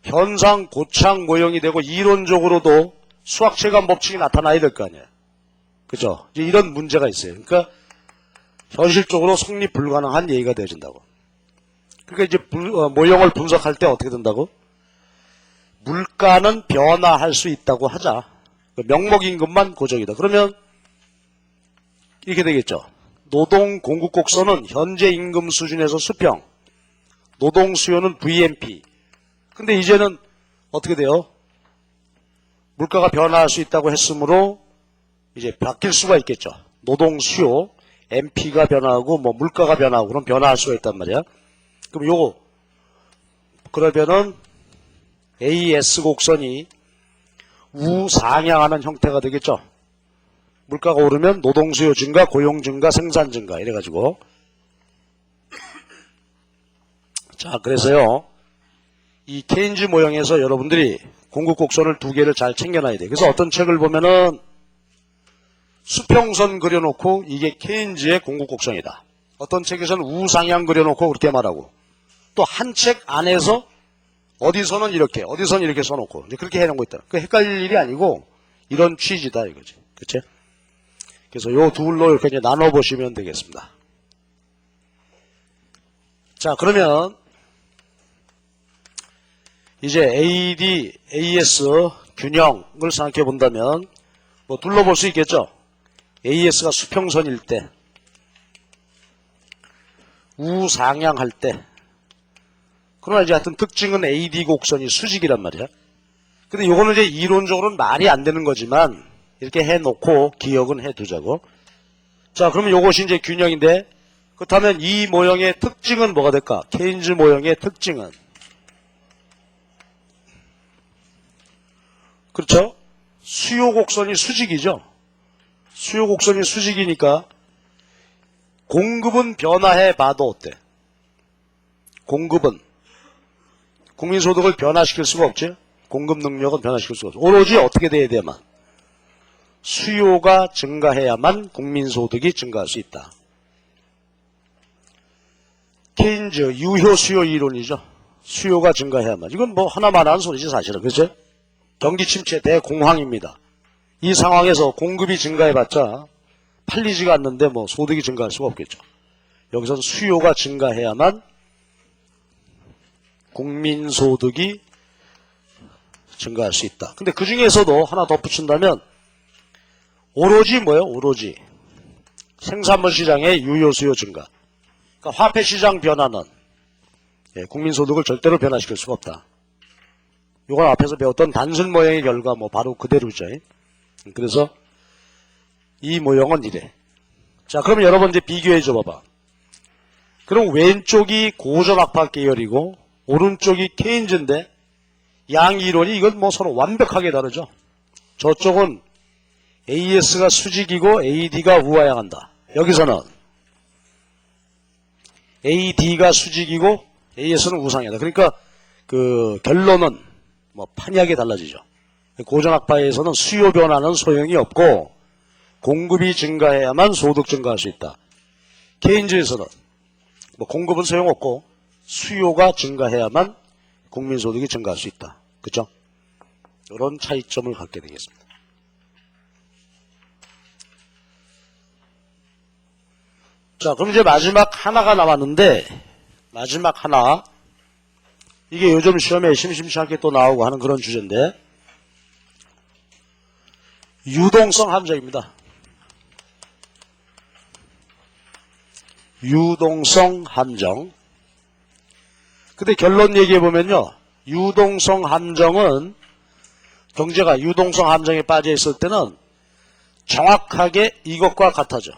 현상 고착 모형이 되고 이론적으로도 수학체감 법칙이 나타나야 될 거 아니에요. 그죠? 이제 이런 문제가 있어요. 그러니까 현실적으로 성립 불가능한 얘기가 되어진다고. 그러니까 이제 모형을 분석할 때 어떻게 된다고? 물가는 변화할 수 있다고 하자. 명목임금만 고정이다. 그러면 이렇게 되겠죠. 노동 공급 곡선은 현재 임금 수준에서 수평, 노동 수요는 VMP. 근데 이제는 어떻게 돼요? 물가가 변화할 수 있다고 했으므로 이제 바뀔 수가 있겠죠. 노동 수요, MP가 변화하고 뭐 물가가 변화하고 그럼 변화할 수가 있단 말이야. 그럼 요거 그러면은 AS 곡선이 우상향하는 형태가 되겠죠. 물가가 오르면 노동 수요 증가, 고용 증가, 생산 증가 이래가지고 자 그래서요 이 케인즈 모형에서 여러분들이 공급 곡선을 두 개를 잘 챙겨놔야 돼. 그래서 어떤 책을 보면은 수평선 그려놓고 이게 케인즈의 공급 곡선이다. 어떤 책에서는 우상향 그려놓고 그렇게 말하고 또 한 책 안에서 어디서는 이렇게 어디서는 이렇게 써놓고 이제 그렇게 해놓은 거 있다. 그 헷갈릴 일이 아니고 이런 취지다 이거지. 그치? 그래서 요 둘로 이렇게 이제 나눠보시면 되겠습니다. 자 그러면 이제 AD, AS 균형을 생각해 본다면 뭐 둘러볼 수 있겠죠. AS가 수평선일 때, 우상향할 때. 그러나 이제 하여튼 특징은 AD 곡선이 수직이란 말이야. 근데 요거는 이제 이론적으로는 말이 안 되는 거지만 이렇게 해놓고 기억은 해두자고. 자 그러면 요것이 이제 균형인데 그렇다면 이 모형의 특징은 뭐가 될까? 케인즈 모형의 특징은 그렇죠? 수요 곡선이 수직이죠. 수요 곡선이 수직이니까 공급은 변화해 봐도 어때? 공급은 국민소득을 변화시킬 수가 없지. 공급 능력은 변화시킬 수가 없어. 오로지 어떻게 돼야 돼야만 수요가 증가해야만 국민소득이 증가할 수 있다. 케인즈 유효 수요 이론이죠. 수요가 증가해야만. 이건 뭐 하나만 하는 소리지 사실은. 그렇죠? 경기 침체 대공황입니다. 이 상황에서 공급이 증가해봤자 팔리지가 않는데 뭐 소득이 증가할 수가 없겠죠. 여기서는 수요가 증가해야만 국민소득이 증가할 수 있다. 근데 그 중에서도 하나 덧붙인다면 오로지 뭐예요? 오로지 생산물 시장의 유효 수요 증가. 그러니까 화폐 시장 변화는 국민소득을 절대로 변화시킬 수가 없다. 이건 앞에서 배웠던 단순 모형의 결과 뭐 바로 그대로죠. 그래서 이 모형은 이래. 자, 그러면 여러분 이제 비교해 줘 봐봐. 그럼 왼쪽이 고전학파 계열이고 오른쪽이 케인즈인데 양 이론이 이건 뭐 서로 완벽하게 다르죠. 저쪽은 AS가 수직이고 AD가 우하향한다. 여기서는 AD가 수직이고 AS는 우상향이다. 그러니까 그 결론은 뭐 판이하게 달라지죠. 고전학파에서는 수요 변화는 소용이 없고 공급이 증가해야만 소득 증가할 수 있다. 케인즈에서는 뭐 공급은 소용없고 수요가 증가해야만 국민소득이 증가할 수 있다. 그렇죠? 이런 차이점을 갖게 되겠습니다. 자, 그럼 이제 마지막 하나가 남았는데 마지막 하나 이게 요즘 시험에 심심치 않게 또 나오고 하는 그런 주제인데 유동성 함정입니다. 유동성 함정. 근데 결론 얘기해보면요. 유동성 함정은 경제가 유동성 함정에 빠져 있을 때는 정확하게 이것과 같아져.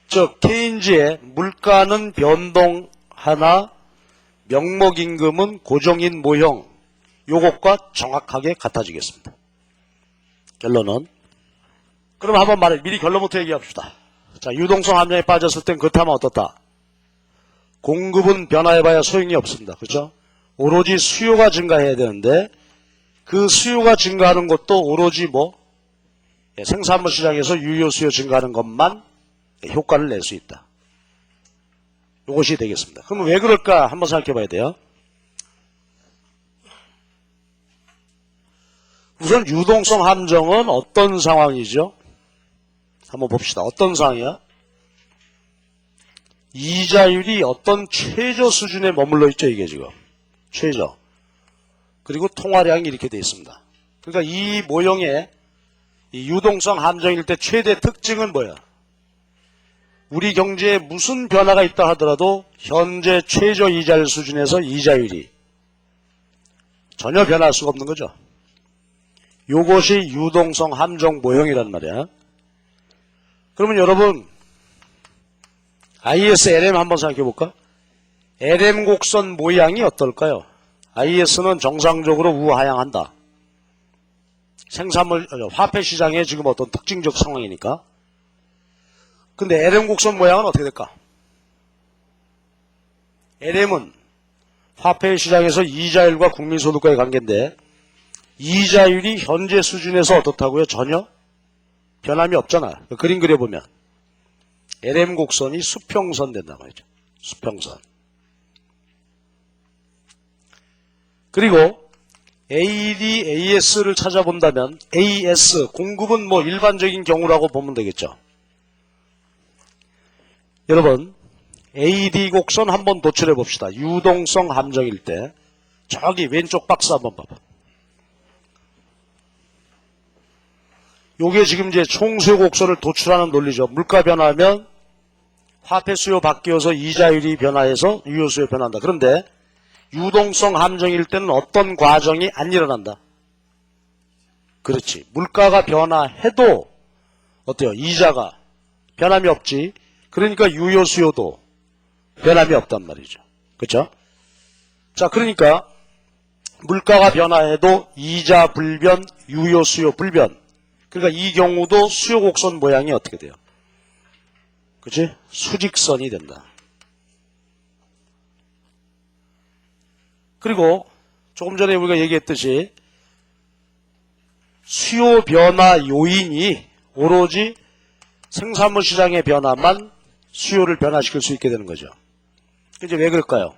즉 케인즈의 물가는 변동하나 명목임금은 고정인 모형 요것과 정확하게 같아지겠습니다. 결론은 그럼 한번 미리 결론부터 얘기합시다. 자, 유동성 함정에 빠졌을 땐 그렇다면 어떻다? 공급은 변화해봐야 소용이 없습니다. 그렇죠? 오로지 수요가 증가해야 되는데 그 수요가 증가하는 것도 오로지 생산물 시장에서 유효 수요 증가하는 것만 효과를 낼 수 있다. 이것이 되겠습니다. 그러면 왜 그럴까 한번 생각해 봐야 돼요. 우선 유동성 함정은 어떤 상황이죠? 한번 봅시다. 어떤 상황이야? 이자율이 어떤 최저 수준에 머물러 있죠, 이게 지금. 최저. 그리고 통화량이 이렇게 되어 있습니다. 그러니까 이 모형의 이 유동성 함정일 때 최대 특징은 뭐야? 우리 경제에 무슨 변화가 있다 하더라도 현재 최저 이자율 수준에서 이자율이 전혀 변할 수가 없는 거죠. 요것이 유동성 함정 모형이란 말이야. 그러면 여러분 IS LM 한번 생각해 볼까? LM 곡선 모양이 어떨까요? IS는 정상적으로 우하향한다. 생산물, 화폐 시장의 지금 어떤 특징적 상황이니까. 근데 LM 곡선 모양은 어떻게 될까? LM은 화폐 시장에서 이자율과 국민소득과의 관계인데 이자율이 현재 수준에서 어떻다고요? 전혀 변함이 없잖아. 그림 그려보면 LM 곡선이 수평선 된단 말이죠. 수평선. 그리고 AD, AS를 찾아본다면 AS, 공급은 일반적인 경우라고 보면 되겠죠. 여러분 AD 곡선 한번 도출해 봅시다. 유동성 함정일 때 저기 왼쪽 박스 한번 봐봐. 요게 지금 이제 총수요 곡선을 도출하는 논리죠. 물가 변화하면 화폐 수요 바뀌어서 이자율이 변화해서 유효 수요 변화한다. 그런데 유동성 함정일 때는 어떤 과정이 안 일어난다. 그렇지. 물가가 변화해도 어때요? 이자가 변함이 없지. 그러니까 유효 수요도 변함이 없단 말이죠. 그렇죠? 자, 그러니까 물가가 변화해도 이자 불변, 유효 수요 불변. 그러니까 이 경우도 수요 곡선 모양이 어떻게 돼요? 그치? 수직선이 된다. 그리고 조금 전에 우리가 얘기했듯이 수요 변화 요인이 오로지 생산물 시장의 변화만 수요를 변화시킬 수 있게 되는 거죠. 이제 왜 그럴까요?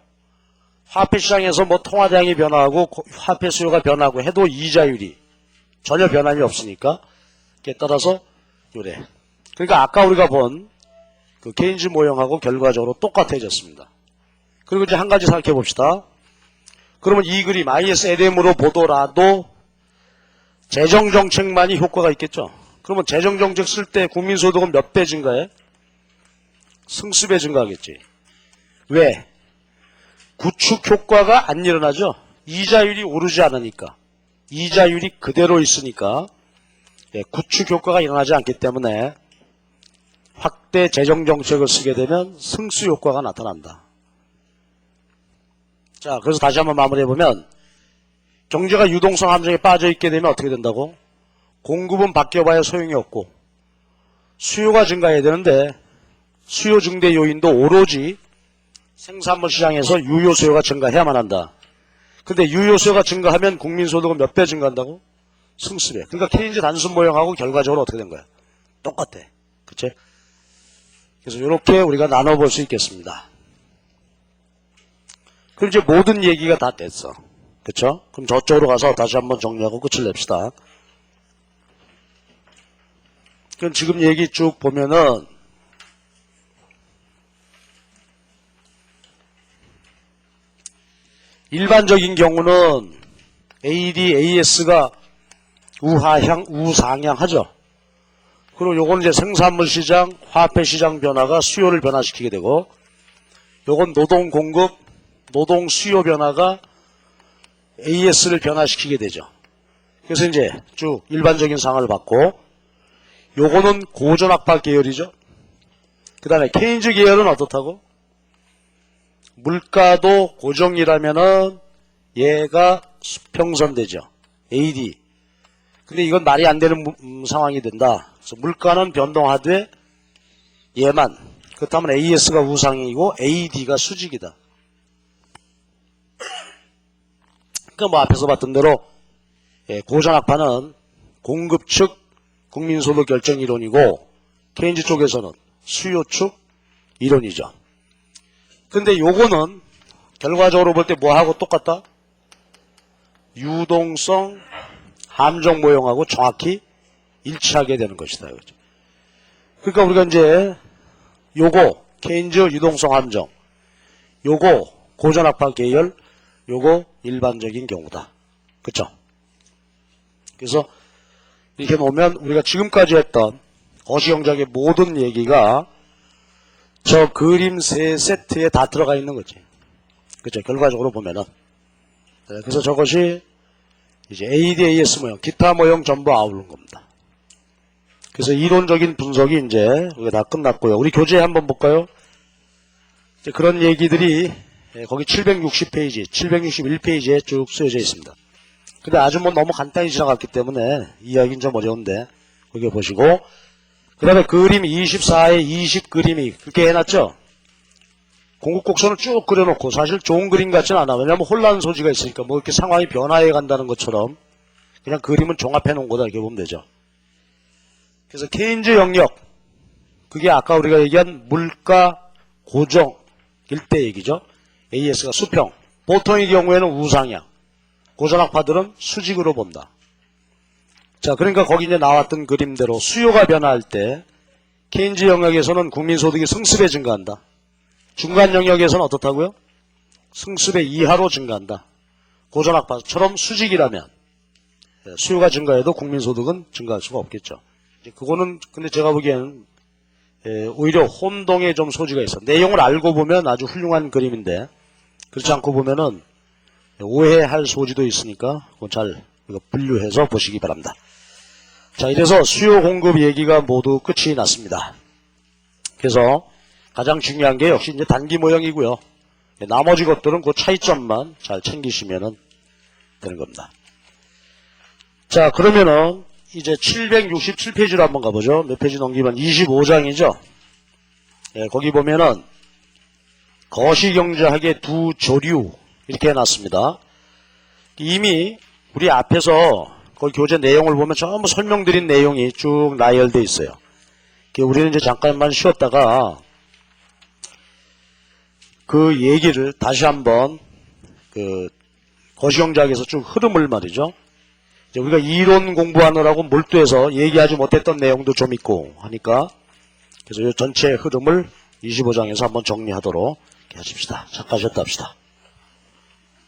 화폐 시장에서 통화량이 변화하고 화폐 수요가 변하고 해도 이자율이 전혀 변함이 없으니까 따라서 요래. 그러니까 아까 우리가 본 그 케인즈 모형하고 결과적으로 똑같아졌습니다. 그리고 이제 한 가지 생각해 봅시다. 그러면 이 그림 ISLM으로 보더라도 재정정책만이 효과가 있겠죠. 그러면 재정정책 쓸 때 국민소득은 몇 배 증가해? 승수배 증가하겠지. 왜? 구축 효과가 안 일어나죠. 이자율이 오르지 않으니까. 이자율이 그대로 있으니까 구축 효과가 일어나지 않기 때문에 확대 재정정책을 쓰게 되면 승수 효과가 나타난다. 자, 그래서 다시 한번 마무리해보면 경제가 유동성 함정에 빠져있게 되면 어떻게 된다고? 공급은 바뀌어봐야 소용이 없고 수요가 증가해야 되는데 수요 증대 요인도 오로지 생산물 시장에서 유효 수요가 증가해야만 한다. 근데 유효 수요가 증가하면 국민소득은 몇 배 증가한다고? 승수배. 그러니까 케인즈 단순 모형하고 결과적으로 어떻게 된 거야? 똑같아. 그치? 그래서 이렇게 우리가 나눠볼 수 있겠습니다. 그럼 이제 모든 얘기가 다 됐어. 그쵸? 그럼 저쪽으로 가서 다시 한번 정리하고 끝을 냅시다. 그럼 지금 얘기 쭉 보면은 일반적인 경우는 AD, AS가 우하향, 우상향 하죠. 그리고 요건 이제 생산물 시장, 화폐 시장 변화가 수요를 변화시키게 되고, 요건 노동 공급, 노동 수요 변화가 AS를 변화시키게 되죠. 그래서 이제 쭉 일반적인 상을 받고, 요거는 고전학파 계열이죠. 그 다음에 케인즈 계열은 어떻다고? 물가도 고정이라면은 얘가 수평선 되죠. AD. 근데 이건 말이 안 되는 상황이 된다. 그래서 물가는 변동하되 얘만. 그렇다면 AS가 우상이고 AD가 수직이다. 그러니까 뭐 앞에서 봤던 대로 고전학파는 공급 측 국민소득 결정 이론이고 케인즈 쪽에서는 수요 측 이론이죠. 근데 요거는 결과적으로 볼 때 뭐하고 똑같다? 유동성 함정 모형하고 정확히 일치하게 되는 것이다. 그렇죠? 그러니까 우리가 이제 요거 케인즈 유동성 함정, 요거 고전학파 계열, 요거 일반적인 경우다. 그렇죠? 그래서 이렇게 놓으면 우리가 지금까지 했던 거시경제학의 모든 얘기가 저 그림 세 세트에 다 들어가 있는 거지. 그렇죠? 결과적으로 보면은. 그래서 저것이 이제 AD, AS 모형, 기타 모형 전부 아우른 겁니다. 그래서 이론적인 분석이 이제 우리가 다 끝났고요. 우리 교재 한번 볼까요? 이제 그런 얘기들이 거기 760페이지, 761페이지에 쭉 쓰여져 있습니다. 근데 아주 뭐 너무 간단히 지나갔기 때문에 이해하기는 좀 어려운데 거기 보시고, 그 다음에 그림 24에 20 그림이 그렇게 해놨죠? 공급곡선을 쭉 그려놓고 사실 좋은 그림 같지는 않아. 왜냐하면 혼란 소지가 있으니까 뭐 이렇게 상황이 변화해 간다는 것처럼 그냥 그림은 종합해 놓은 거다 이렇게 보면 되죠. 그래서 케인즈 영역, 그게 아까 우리가 얘기한 물가 고정일 때 얘기죠. AS가 수평, 보통의 경우에는 우상향, 고전학파들은 수직으로 본다. 자, 그러니까 거기 이제 나왔던 그림대로 수요가 변화할 때 케인즈 영역에서는 국민소득이 승수배 증가한다. 중간 영역에서는 어떻다고요? 승수배 이하로 증가한다. 고전학파처럼 수직이라면 수요가 증가해도 국민소득은 증가할 수가 없겠죠. 그거는 근데 제가 보기에는 오히려 혼동에 좀 소지가 있어. 내용을 알고 보면 아주 훌륭한 그림인데 그렇지 않고 보면은 오해할 소지도 있으니까 그건 잘 분류해서 보시기 바랍니다. 자, 이래서 수요 공급 얘기가 모두 끝이 났습니다. 그래서 가장 중요한 게 역시 이제 단기 모형이고요. 나머지 것들은 그 차이점만 잘 챙기시면 되는 겁니다. 자, 그러면은 이제 767페이지로 한번 가보죠. 몇 페이지 넘기면 25장이죠. 거기 보면은 거시경제학의 두 조류 이렇게 해놨습니다. 이미 우리 앞에서 거기 교재 내용을 보면 전부 설명드린 내용이 쭉 나열되어 있어요. 우리는 이제 잠깐만 쉬었다가 그 얘기를 다시 한번 거시경제학에서 쭉 흐름을 말이죠. 이제 우리가 이론 공부하느라고 몰두해서 얘기하지 못했던 내용도 좀 있고 하니까 그래서 이 전체 흐름을 25장에서 한번 정리하도록 하십시다. 잠깐 쉬었다 합시다.